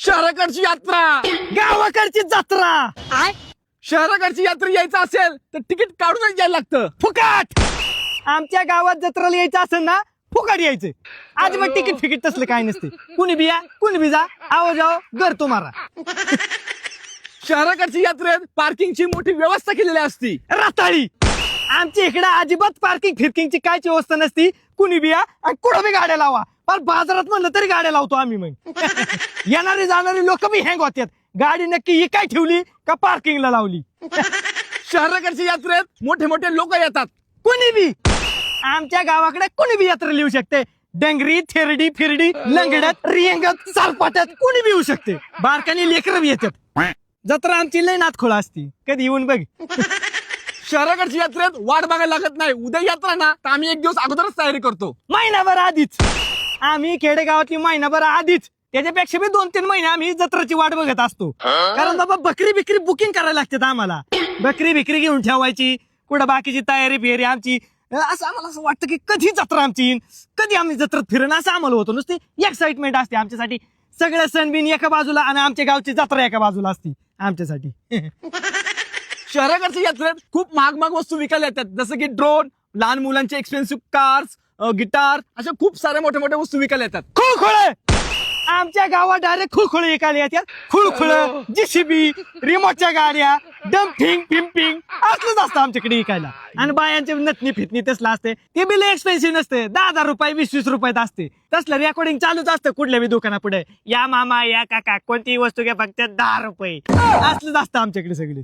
शहराकडची यात्रा, गावाकडची जत्रा, शहराकडची यात्रा यायचं असेल तर तिकीट काढूनच यायला लागतं. फुकट. आमच्या गावात जत्रेला यायचं असेल ना फुकट यायचं. आज मग तिकीट फिकीट तसलं काय नसते. कुणी बी या कुणी बी जा, आहो जाओ घर तुम्हाला. शहराकडची यात्रेत पार्किंगची मोठी व्यवस्था केलेली असती. रताळी. आमच्या इकडे अजिबात पार्किंग फिरकिंगची कायची व्यवस्था नसती. कुणी बी या आणि कुठं बी गाड्या लावा. पण बाजारात म्हणलं तरी गाड्या लावतो आम्ही. मग येणारे जाणारे लोक बी हँग होतात. गाडी नक्की ही काय ठेवली का पार्किंगला लावली. शहराकडच्या यात्रेत मोठे मोठे लोक येतात. कुणी बी आमच्या गावाकडे कुणी बी यात्रा लिहू शकते. डंगरी थेरडी फिरडी लंगडत रिंगत सालपाट्यात कुणी बी येऊ शकते. बारकानी लेकरं बी येतात. जत्रा आमची लय नातखोळा असती. कधी येऊन बघ. शहराकडच्या यात्रेत वाट बघायला लागत नाही. उद्या यात्रा ना तर आम्ही एक दिवस अगोदरच तयारी करतो. महिनाभर आधीच. आम्ही खेडेगावातली महिनाभर आधीच, त्याच्यापेक्षा बी 2-3 महिने आम्ही जत्राची वाट बघत असतो. कारण बाबा बकरी बिकरी बुकिंग करायला लागतात आम्हाला. बकरी बिकरी घेऊन ठेवायची. कुठं बाकीची तयारी फेरी आमची. असं आम्हाला असं वाटतं की कधी जत्रा आमची येईन, कधी आम्ही जत्रात फिरण, असं आम्हाला होतं. नुसती एक्साइटमेंट असते आमच्यासाठी. सगळं सण बिन एका बाजूला आणि आमच्या गावची जत्रा एका बाजूला असती आमच्यासाठी. शहराकडच्या यात्रेत खूप महाग महाग वस्तू विकायला येतात. जसं की ड्रोन, लहान मुलांचे एक्सपेन्सिव्ह कार्स, गिटार, अशा खूप साऱ्या मोठ्या मोठ्या वस्तू विकायला येतात. खुळखुळ. आमच्या गावात डायरेक्ट खुळखुळ विकायला येतात. खुळखुळ, जीसीबी, रिमोटच्या गाड्या, डम्पिंग पिंपिंग असलंच असतं आमच्याकडे विकायला. आणि बायांचे नथनी फितनी तसलं असते. ते बिल एक्सपेन्सिव्ह नसते. 10,000 रुपये 20-20 रुपयात असते. तसलं रेकॉर्डिंग चालूच असतं कुठल्या बी दुकाना पुढे. या मामा या काका कोणतीही वस्तू घ्या फक्त 10 रुपये. असलंच असतं आमच्याकडे सगळे.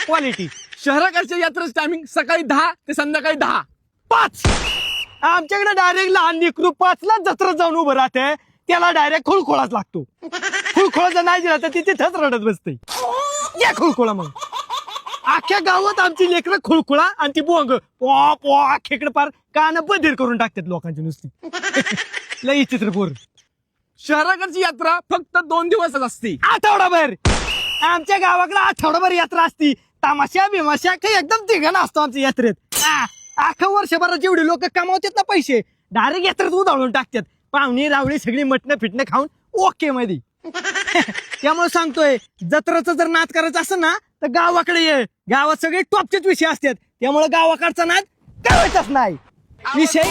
क्वालिटी. शहराकडच्या यात्रेचं टायमिंग सकाळी 10 ते संध्याकाळी 10. 5. आमच्याकडे डायरेक्ट लहान लेकरू 5ला जत्रा जाऊन उभं राहते. त्याला डायरेक्ट खुळखुळाच लागतो. खुळखुळा नाही दिला तर ती तिथंच रडत बसते. या खुळखुळा. मग अख्ख्या गावात आमची लेकरं खुळखुळा आणि ती बोंग पो पो अख्ख्याकडे पार कान बधीर करून टाकतात लोकांची नुसती. लई चित्र पोर. शहराकडची यात्रा फक्त 2 दिवसच असते. आठवडाभर. आमच्या गावाकडे आठवडाभर यात्रा असती. तमाशा बिमाशा काही एकदम तिघांना असतो आमच्या यात्रेत. अख्खा वर्षभरात जेवढे लोक कमावतात ना पैसे डायरेक्ट यात्रेत उधळून टाकतात. पाहुणी रावळी सगळी मटणं फिटणं खाऊन ओके मध्ये. त्यामुळे सांगतोय जत्राचा जर नाद करायचा असेल ना तर गावाकडे ये. गावात सगळे टॉपचेच विषय असतात. त्यामुळे गावाकडचा नाद करायचाच नाही. विषय